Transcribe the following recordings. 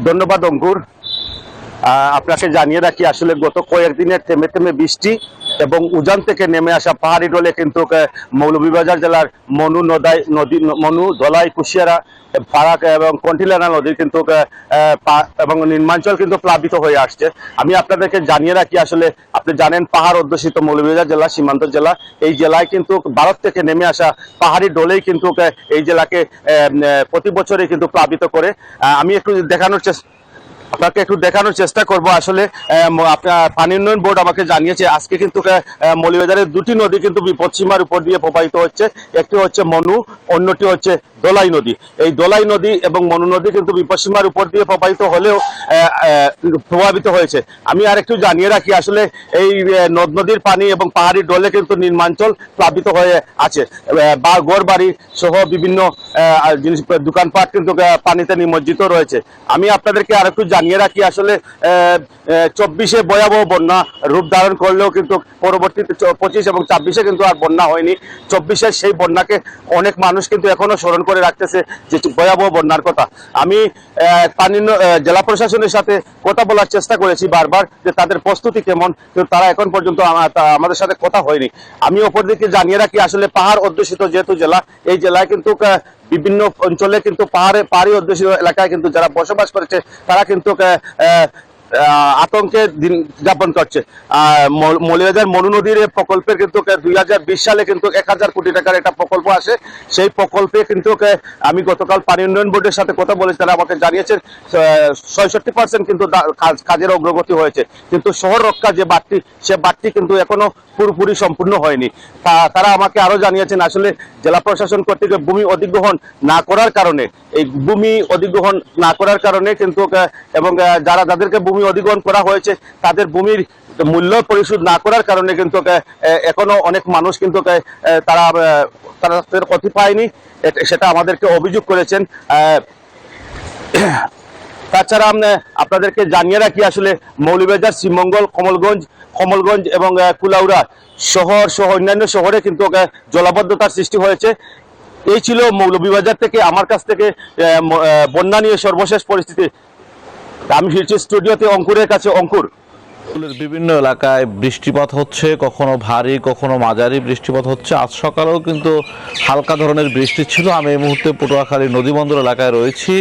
ধন্যবাদ অঙ্কুর। আপনাকে জানিয়ে রাখি আসলে গত কয়েকদিনের থেমে থেমে বৃষ্টি এবং উজান থেকে নেমে আসা পাহাড়ি ঢলে কিন্তু মৌলভীবাজার জেলার মনু ধলাই কুশিয়ারা ফারাক এবং কন্টিলানা নদীর কিন্তু এবং নিম্নাঞ্চল কিন্তু প্লাবিত হয়ে আসছে। আমি আপনাদেরকে জানিয়ে রাখি আসলে আপনি জানেন পাহাড় অধ্যুষিত মৌলভীবাজার জেলা সীমান্ত জেলা। এই জেলায় কিন্তু ভারত থেকে নেমে আসা পাহাড়ি ঢলেই কিন্তু এই জেলাকে প্রতি বছরই কিন্তু প্লাবিত করে। আমি আপনাকে একটু দেখানোর চেষ্টা করব। আসলে আপনার পানি উন্নয়ন বোর্ড আমাকে জানিয়েছে আজকে কিন্তু মৌলভীবাজারের দুটি নদী কিন্তু বিপদসীমার উপর দিয়ে প্রবাহিত হচ্ছে। একটি হচ্ছে মনু, অন্যটি হচ্ছে দোলাই নদী। এই দোলাই নদী এবং মনু নদী কিন্তু বিপদসীমার উপর দিয়ে প্রবাহিত হলেও প্রভাবিত হয়েছে। আমি আর একটু জানিয়ে রাখি আসলে এই নদ নদীর পানি এবং পাহাড়ি ঢলে কিন্তু নিম্নাঞ্চল প্লাবিত হয়ে আছে বা ঘর বাড়ি সহ বিভিন্ন জিনিস দোকানপাট কিন্তু পানিতে নিমজ্জিত রয়েছে। আমি আপনাদেরকে আর একটু জানিয়ে রাখি আসলে 24-এ ভয়াবহ বন্যা রূপ ধারণ করলেও কিন্তু পরবর্তীতে 25 এবং 26-এ কিন্তু আর বন্যা হয়নি। 24-এর সেই বন্যাকে অনেক মানুষ কিন্তু এখনো স্মরণ করে রাখতেছে যে ভয়াবহ বন্যার কথা। আমি জেলা প্রশাসনের সাথে কথা বলার চেষ্টা করেছি বারবার যে তাদের প্রস্তুতি কেমন, কিন্তু তারা এখন পর্যন্ত আমাদের সাথে কথা হয়নি। আমি অপরদিকে জানিয়ে রাখি আসলে পাহাড় অধ্যুষিত যেহেতু জেলা, এই জেলায় কিন্তু বিভিন্ন অঞ্চলে কিন্তু পাহাড়ি অধ্যুষিত এলাকায় কিন্তু যারা বসবাস করেছে তারা কিন্তু আতঙ্কে দিন যাপন করছে। মৌলভীবাজার মনু নদীর প্রকল্পের কিন্তু 2020 সালে কিন্তু 1000 কোটি টাকার একটা প্রকল্প আসে। সেই প্রকল্পে কিন্তু আমি গতকাল পানি উন্নয়ন বোর্ডের সাথে কথা বলেছি, তারা আমাকে জানিয়েছেন 66% কিন্তু কাজের অগ্রগতি হয়েছে, কিন্তু শহর রক্ষা যে বাড়তি সে বাড়তি কিন্তু এখনো পুরোপুরি সম্পূর্ণ হয়নি। তারা আমাকে আরো জানিয়েছেন আসলে জেলা প্রশাসন কর্তৃক ভূমি অধিগ্রহণ না করার কারণে কিন্তু এবং যাদেরকে ভূমি অধিগ্রহণ করা হয়েছে তাদের ভূমির মূল্য পরিশোধ না করার কারণে কিন্তু এখনো অনেক মানুষ কিন্তু তারা ক্ষতি পায়নি, সেটা আমাদেরকে অভিযোগ করেছেন। তাছাড়া আপনাদেরকে জানিয়ে রাখি আসলে মৌলভীবাজার, শ্রীমঙ্গল, কমলগঞ্জ এবং কুলাউড়া শহর সহ অন্যান্য শহরে কিন্তু জলাবদ্ধতার সৃষ্টি হয়েছে। এই ছিল মৌলভীবাজার থেকে আমার কাছ থেকে বন্যা নিয়ে সর্বশেষ পরিস্থিতি। আমি ফিরছি স্টুডিওতে অঙ্কুরের কাছে। অঙ্কুর, বিভিন্ন এলাকায় বৃষ্টিপাত হচ্ছে, কখনো ভারী কখনো মাঝারি বৃষ্টিপাত হচ্ছে। আজ সকালেও কিন্তু হালকা ধরনের বৃষ্টি ছিল। আমি এই মুহূর্তে পটুয়াখালী নদীবন্দর এলাকায় রয়েছি।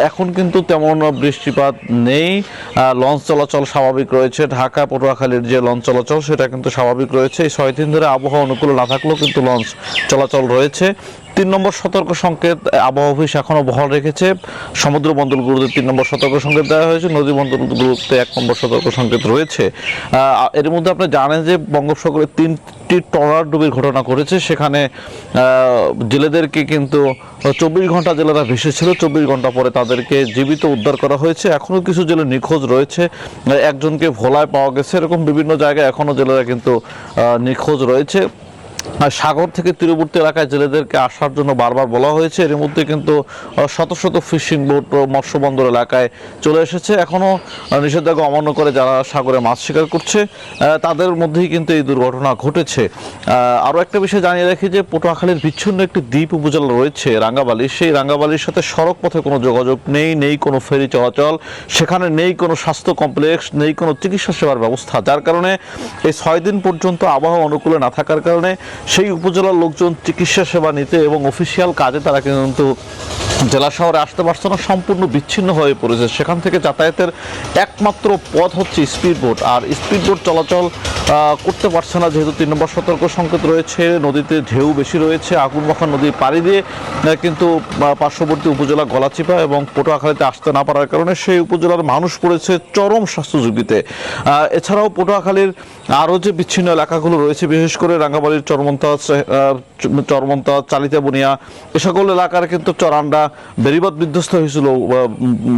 এখন কিন্তু তেমন বৃষ্টিপাত নেই, লঞ্চ চলাচল স্বাভাবিক রয়েছে। ঢাকা পটুয়াখালীর যে লঞ্চ চলাচল সেটা কিন্তু স্বাভাবিক রয়েছে। এই 6 দিন ধরে আবহাওয়া অনুকূল না থাকলেও কিন্তু লঞ্চ চলাচল রয়েছে। 3 নম্বর সতর্ক সংকেত আবহাওয়া অফিস এখনও বহাল রেখেছে। সমুদ্র বন্দরগুলোতে 3 নম্বর সতর্ক সংকেত দেওয়া হয়েছে, নদী বন্দরগুলোতে 1 নম্বর সতর্ক সংকেত রয়েছে। এর মধ্যে আপনি জানেন যে বঙ্গোপসাগরে 3টি ট্রলার ডুবির ঘটনা ঘটেছে। সেখানে জেলেদেরকে কিন্তু 24 ঘন্টা জেলেরা ভেসেছিল, 24 ঘন্টা পরে তাদেরকে জীবিত উদ্ধার করা হয়েছে। এখনও কিছু জেলে নিখোঁজ রয়েছে, একজনকে ভোলায় পাওয়া গেছে। এরকম বিভিন্ন জায়গায় এখনও জেলেরা কিন্তু নিখোঁজ রয়েছে। সাগর থেকে তীরবর্তী এলাকায় জেলেদেরকে আসার জন্য বারবার বলা হয়েছে। এর মধ্যে কিন্তু শত শত ফিশিং বোট মৎস্য বন্দর এলাকায় চলে এসেছে। এখনও নিষেধাজ্ঞা অমান্য করে যারা সাগরে মাছ শিকার করছে তাদের মধ্যেই কিন্তু এই দুর্ঘটনা ঘটেছে। আরও একটা বিষয় জানিয়ে রাখি যে পটুয়াখালীর বিচ্ছিন্ন একটি দ্বীপ উপজেলা রয়েছে রাঙ্গাবালি। সেই রাঙ্গাবালির সাথে সড়ক পথে কোনো যোগাযোগ নেই কোনো ফেরি চলাচল, সেখানে নেই কোনো স্বাস্থ্য কমপ্লেক্স, নেই কোনো চিকিৎসা সেবার ব্যবস্থা। যার কারণে এই 6 দিন পর্যন্ত আবহাওয়া অনুকূলে না থাকার কারণে সেই উপজেলার লোকজন চিকিৎসা সেবা নিতে এবং অফিসিয়াল কাজে তারা কিন্তু জেলা শহরে আসতে পারছে না, সম্পূর্ণ বিচ্ছিন্ন হয়ে পড়েছে। সেখান থেকে যাতায়াতের একমাত্র পথ হচ্ছে স্পিডবোট, আর স্পিডবোট চলাচল করতে পারছে না যেহেতু 3 নম্বর সতর্ক সংকেত রয়েছে। নদীতে ঢেউ বেশি রয়েছে। আগুনমাখা নদীর পাড়ি দিয়ে কিন্তু পার্শ্ববর্তী উপজেলা গলাচিপা এবং পটুয়াখালীতে আসতে না পারার কারণে সেই উপজেলার মানুষ পড়েছে চরম স্বাস্থ্য ঝুঁকিতে। এছাড়াও পটুয়াখালীর আরও যে বিচ্ছিন্ন এলাকাগুলো রয়েছে, বিশেষ করে রাঙ্গাবালির চরমন্তা, চালিতা বুনিয়া, এ সকল এলাকার কিন্তু চরান্ডা বেড়িবাঁধ বিধ্বস্ত হয়েছিল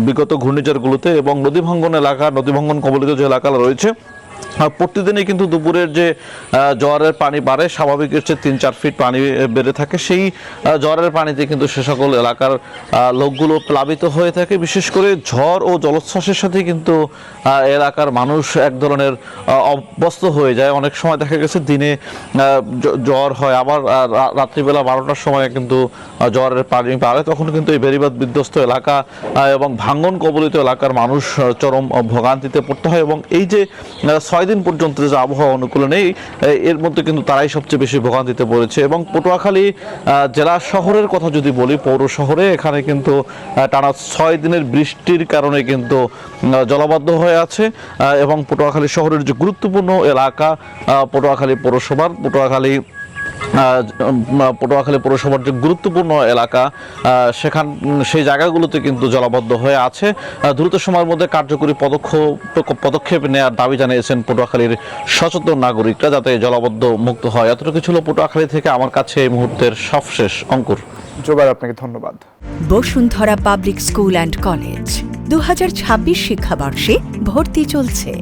বিগত ঘূর্ণিঝড়গুলোতে, এবং নদী ভাঙ্গন কবলিত যে এলাকা রয়েছে প্রতিদিনই কিন্তু দুপুরের যে জোয়ারের পানি বাড়ে, স্বাভাবিকের চেয়ে 3-4 ফিট পানি বেড়ে থাকে, সেই জোয়ারের পানিতে কিন্তু সে সকল এলাকার লোকগুলো প্লাবিত হয়ে থাকে। বিশেষ করে ঝড় ও জলোচ্ছ্বাসের সাথে কিন্তু এলাকার মানুষ এক ধরনের অভ্যস্ত হয়ে যায়। অনেক সময় দেখা গেছে দিনে জ্বর হয়, আবার রাত্রিবেলা 12টার সময় কিন্তু জ্বরের পানি বাড়ে, তখন কিন্তু এই বেড়িবাঁধ বিধ্বস্ত এলাকা এবং ভাঙ্গন কবলিত এলাকার মানুষ চরম ভোগান্তিতে পড়তে হয়। এবং এই যে 6 দিন পর্যন্ত যে আবহাওয়া অনুকূলে নেই, এর মধ্যে কিন্তু তারাই সবচেয়ে বেশি ভোগান্তিতে পড়েছে। এবং পটুয়াখালী জেলা শহরের কথা যদি বলি, পৌর শহরে এখানে কিন্তু টানা 6 দিনের বৃষ্টির কারণে কিন্তু জলাবদ্ধ হয়ে আছে। এবং পটুয়াখালী শহরের যে গুরুত্বপূর্ণ এলাকা পটুয়াখালী পৌরসভার পটুয়াখালী পৌরসভার যে গুরুত্বপূর্ণ এলাকা সেই জায়গাগুলোতে কিন্তু জলাবদ্ধ হয়ে আছে। দ্রুত সময়ের মধ্যে কার্যকরী পদক্ষেপ নেওয়ার দাবি জানিয়েছেন পটুয়াখালীর সচেতন নাগরিকরা, যাতে জলাবদ্ধ মুক্ত হয়। এতটুকু ছিল পটুয়াখালী থেকে আমার কাছে এই মুহূর্তের সবশেষ। অঙ্কুর। জোবাইর, আপনাকে ধন্যবাদ। Bashundhara public school and college 2026 শিক্ষাবর্ষে ভর্তি চলছে।